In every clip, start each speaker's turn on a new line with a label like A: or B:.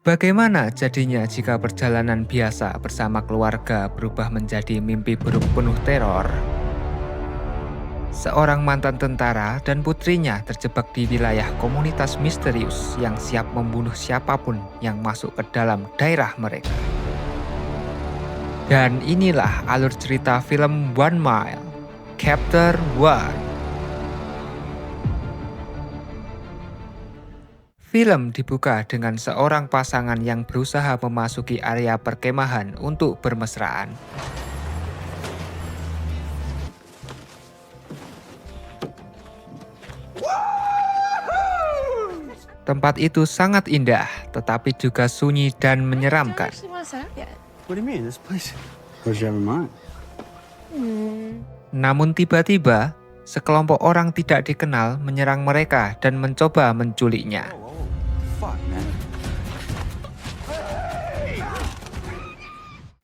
A: Bagaimana jadinya jika perjalanan biasa bersama keluarga berubah menjadi mimpi buruk penuh teror? Seorang mantan tentara dan putrinya terjebak di wilayah komunitas misterius yang siap membunuh siapapun yang masuk ke dalam daerah mereka. Dan inilah alur cerita film One Mile, Chapter 1. Film dibuka dengan seorang pasangan yang berusaha memasuki area perkemahan untuk bermesraan. Tempat itu sangat indah, tetapi juga sunyi dan menyeramkan.
B: What do you mean, this place? What you have in mind?
A: Namun tiba-tiba, sekelompok orang tidak dikenal menyerang mereka dan mencoba menculiknya.
B: Fuck, man.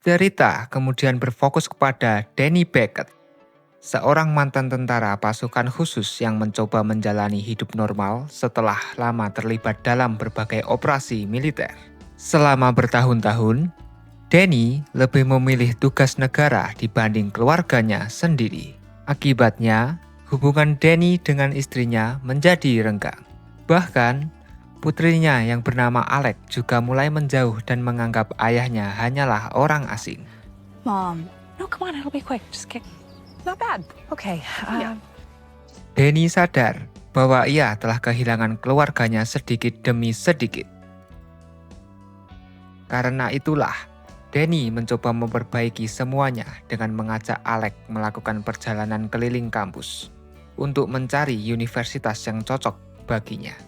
A: Cerita kemudian berfokus kepada Danny Beckett, seorang mantan tentara pasukan khusus yang mencoba menjalani hidup normal setelah lama terlibat dalam berbagai operasi militer. Selama bertahun-tahun, Danny lebih memilih tugas negara dibanding keluarganya sendiri. Akibatnya, hubungan Danny dengan istrinya menjadi renggang. Bahkan, putrinya yang bernama Alec juga mulai menjauh dan menganggap ayahnya hanyalah orang asing.
C: Mom. No, come on, it'll be quick. Just kick. Not bad. Okay.
A: Danny sadar bahwa ia telah kehilangan keluarganya sedikit demi sedikit. Karena itulah, Danny mencoba memperbaiki semuanya dengan mengajak Alec melakukan perjalanan keliling kampus untuk mencari universitas yang cocok baginya.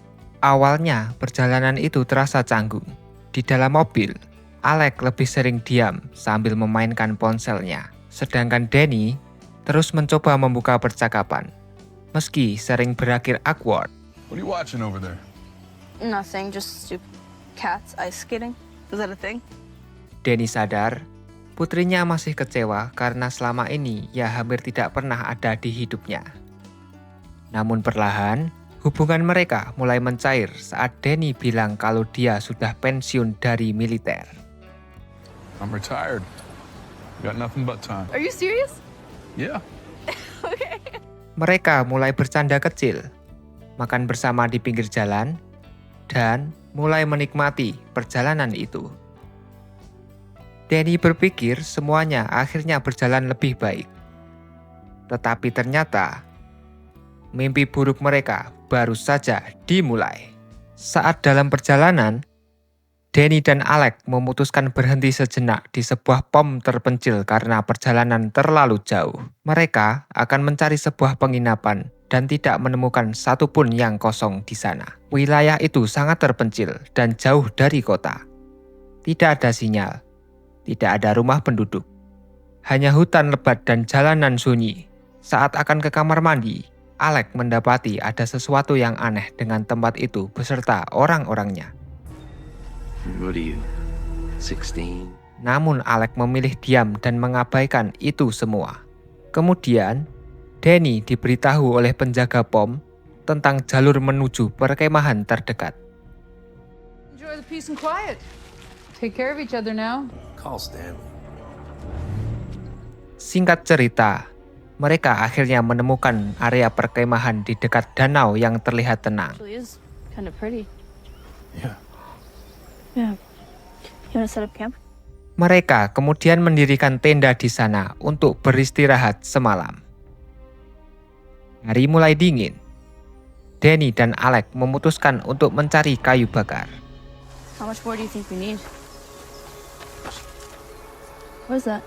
A: Awalnya, perjalanan itu terasa canggung. Di dalam mobil, Alec lebih sering diam sambil memainkan ponselnya, sedangkan Danny terus mencoba membuka percakapan, meski sering berakhir awkward.
D: What are you watching over there?
C: Nothing, just stupid cats ice skating. Is that a thing?
A: Danny sadar, putrinya masih kecewa karena selama ini ia hampir tidak pernah ada di hidupnya. Namun perlahan, hubungan mereka mulai mencair saat Danny bilang kalau dia sudah pensiun dari militer.
D: I'm retired. Got nothing but time.
C: Are you serious?
D: Yeah.
C: Okay.
A: Mereka mulai bercanda kecil, makan bersama di pinggir jalan, dan mulai menikmati perjalanan itu. Danny berpikir semuanya akhirnya berjalan lebih baik. Tetapi ternyata, mimpi buruk mereka baru saja dimulai. Saat dalam perjalanan, Danny dan Alec memutuskan berhenti sejenak di sebuah pom terpencil karena perjalanan terlalu jauh. Mereka akan mencari sebuah penginapan dan tidak menemukan satupun yang kosong di sana. Wilayah itu sangat terpencil dan jauh dari kota. Tidak ada sinyal. Tidak ada rumah penduduk. Hanya hutan lebat dan jalanan sunyi. Saat akan ke kamar mandi, Alec mendapati ada sesuatu yang aneh dengan tempat itu beserta orang-orangnya.
B: What are you, 16?
A: Namun Alec memilih diam dan mengabaikan itu semua. Kemudian, Danny diberitahu oleh penjaga pom tentang jalur menuju perkemahan terdekat.
E: Enjoy the peace and quiet. Take care of each other now.
B: Call Stanley.
A: Singkat cerita, mereka akhirnya menemukan area perkemahan di dekat danau yang terlihat tenang.
C: Actually is kind of pretty.
D: Yeah.
C: Yeah. You wanna set up camp?
A: Mereka kemudian mendirikan tenda di sana untuk beristirahat semalam. Hari mulai dingin. Danny dan Alec memutuskan untuk mencari kayu bakar.
C: How much more do you think we need? What is that?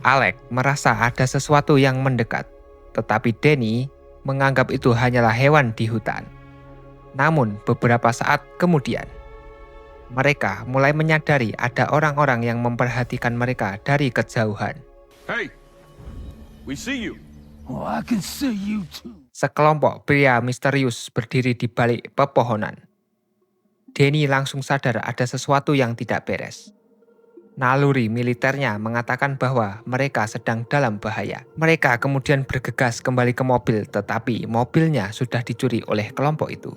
A: Alec merasa ada sesuatu yang mendekat, tetapi Danny menganggap itu hanyalah hewan di hutan. Namun beberapa saat kemudian, mereka mulai menyadari ada orang-orang yang memperhatikan mereka dari kejauhan.
D: Hey, we see you.
B: Oh, I can see you too.
A: Sekelompok pria misterius berdiri di balik pepohonan. Danny langsung sadar ada sesuatu yang tidak beres. Naluri militernya mengatakan bahwa mereka sedang dalam bahaya. Mereka kemudian bergegas kembali ke mobil, tetapi mobilnya sudah dicuri oleh kelompok itu.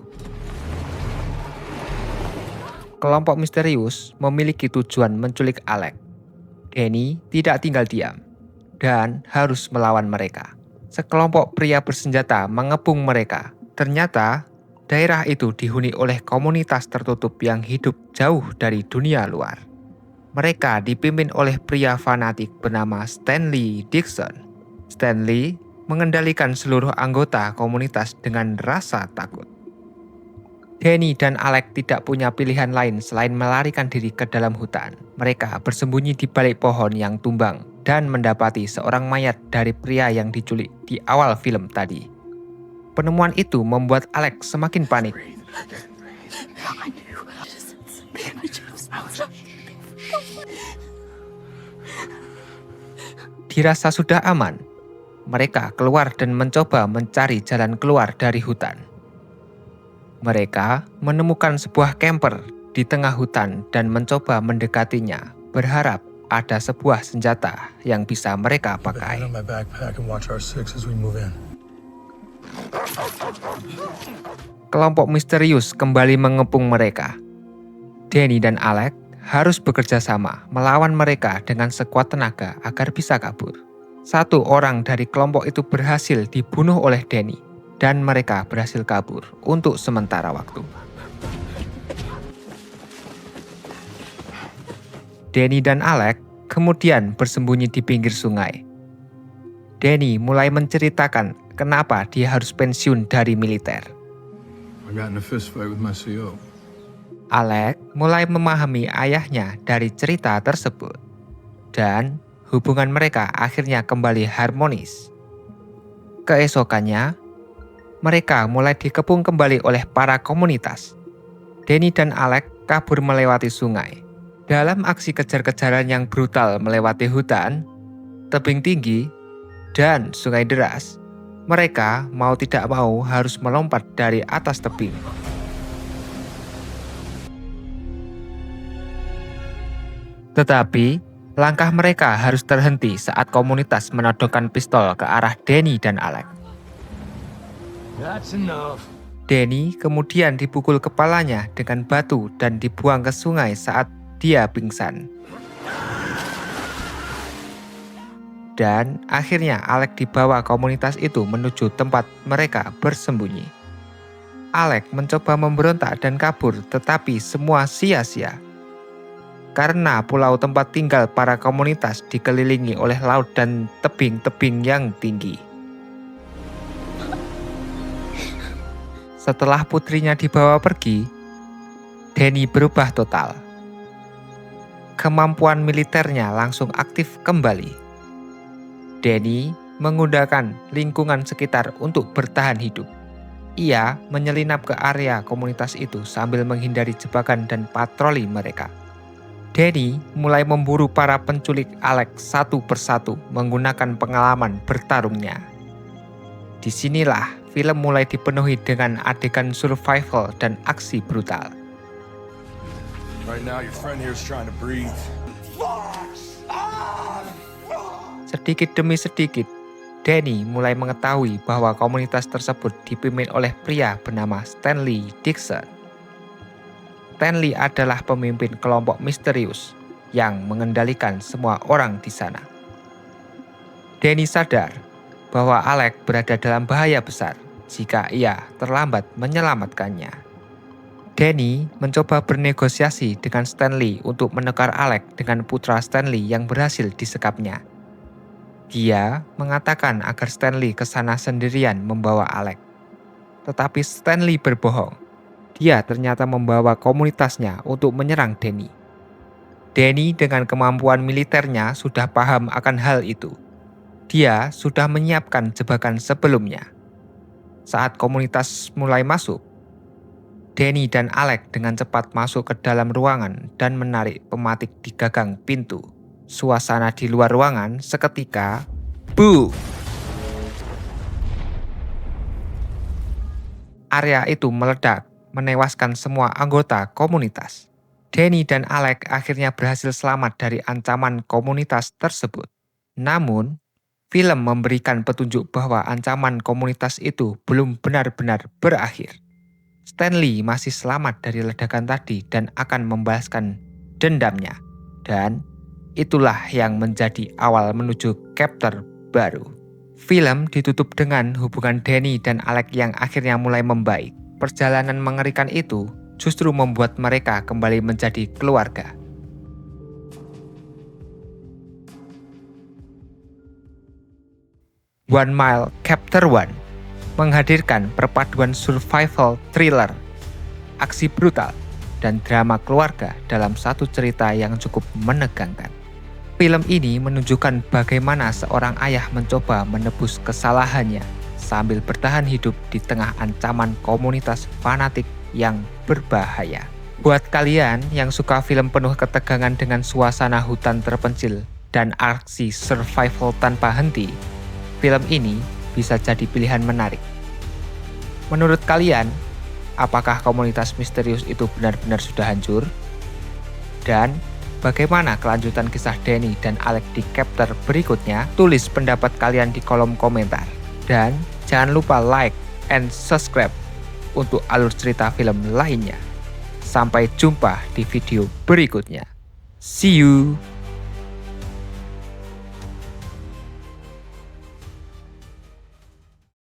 A: kelompok misterius memiliki tujuan menculik Alex. Danny tidak tinggal diam dan harus melawan mereka. Sekelompok pria bersenjata mengepung mereka. Ternyata daerah itu dihuni oleh komunitas tertutup yang hidup jauh dari dunia luar. Mereka dipimpin oleh pria fanatik bernama Stanley Dixon. Stanley mengendalikan seluruh anggota komunitas dengan rasa takut. Danny dan Alex tidak punya pilihan lain selain melarikan diri ke dalam hutan. Mereka bersembunyi di balik pohon yang tumbang dan mendapati seorang mayat dari pria yang diculik di awal film tadi. Penemuan itu membuat Alex semakin panik. Dirasa sudah aman, mereka keluar dan mencoba mencari jalan keluar dari hutan. Mereka menemukan sebuah camper di tengah hutan dan mencoba mendekatinya, berharap ada sebuah senjata yang bisa mereka pakai.
D: my backpack and watch R6 as we move in.
A: Kelompok misterius kembali mengepung mereka. Danny dan Alex harus bekerja sama melawan mereka dengan sekuat tenaga agar bisa kabur. Satu orang dari kelompok itu berhasil dibunuh oleh Danny dan mereka berhasil kabur untuk sementara waktu. Danny dan Alex kemudian bersembunyi di pinggir sungai. Danny mulai menceritakan kenapa dia harus pensiun dari militer.
D: I got in a fist fight with my CO.
A: Alex mulai memahami ayahnya dari cerita tersebut, dan hubungan mereka akhirnya kembali harmonis. Keesokannya, mereka mulai dikepung kembali oleh para komunitas. Danny dan Alex kabur melewati sungai. Dalam aksi kejar-kejaran yang brutal melewati hutan, tebing tinggi, dan sungai deras, mereka mau tidak mau harus melompat dari atas tebing. Tetapi, langkah mereka harus terhenti saat komunitas menodongkan pistol ke arah Danny dan Alex.
D: That's enough.
A: Danny kemudian dipukul kepalanya dengan batu dan dibuang ke sungai saat dia pingsan. Dan akhirnya Alex dibawa komunitas itu menuju tempat mereka bersembunyi. Alex mencoba memberontak dan kabur, tetapi semua sia-sia. Karena pulau tempat tinggal para komunitas dikelilingi oleh laut dan tebing-tebing yang tinggi. Setelah putrinya dibawa pergi, Danny berubah total. Kemampuan militernya langsung aktif kembali. Danny menggunakan lingkungan sekitar untuk bertahan hidup. Ia menyelinap ke area komunitas itu sambil menghindari jebakan dan patroli mereka. Danny mulai memburu para penculik Alex satu persatu menggunakan pengalaman bertarungnya. Disinilah film mulai dipenuhi dengan adegan survival dan aksi brutal.
D: Right now, your friend here is trying to breathe.
A: Sedikit demi sedikit, Danny mulai mengetahui bahwa komunitas tersebut dipimpin oleh pria bernama Stanley Dixon. Stanley adalah pemimpin kelompok misterius yang mengendalikan semua orang di sana. Danny sadar bahwa Alex berada dalam bahaya besar jika ia terlambat menyelamatkannya. Danny mencoba bernegosiasi dengan Stanley untuk menukar Alex dengan putra Stanley yang berhasil disekapnya. Dia mengatakan agar Stanley ke sana sendirian membawa Alex. Tetapi Stanley berbohong. Dia ternyata membawa komunitasnya untuk menyerang Danny. Danny dengan kemampuan militernya sudah paham akan hal itu. Dia sudah menyiapkan jebakan sebelumnya. Saat komunitas mulai masuk, Danny dan Alex dengan cepat masuk ke dalam ruangan dan menarik pematik di gagang pintu. Suasana di luar ruangan seketika, boom! Area itu meledak, menewaskan semua anggota komunitas. Danny dan Alex akhirnya berhasil selamat dari ancaman komunitas tersebut. Namun, film memberikan petunjuk bahwa ancaman komunitas itu belum benar-benar berakhir. Stanley masih selamat dari ledakan tadi dan akan membalaskan dendamnya. Dan itulah yang menjadi awal menuju chapter baru. Film ditutup dengan hubungan Danny dan Alec yang akhirnya mulai membaik. Perjalanan mengerikan itu justru membuat mereka kembali menjadi keluarga. One Mile Chapter 1 menghadirkan perpaduan survival thriller, aksi brutal, dan drama keluarga dalam satu cerita yang cukup menegangkan. Film ini menunjukkan bagaimana seorang ayah mencoba menebus kesalahannya sambil bertahan hidup di tengah ancaman komunitas fanatik yang berbahaya. Buat kalian yang suka film penuh ketegangan dengan suasana hutan terpencil dan aksi survival tanpa henti, film ini bisa jadi pilihan menarik. Menurut kalian, apakah komunitas misterius itu benar-benar sudah hancur? Dan bagaimana kelanjutan kisah Danny dan Alec di chapter berikutnya? Tulis pendapat kalian di kolom komentar. Dan jangan lupa like and subscribe untuk alur cerita film lainnya. Sampai jumpa di video berikutnya. See you!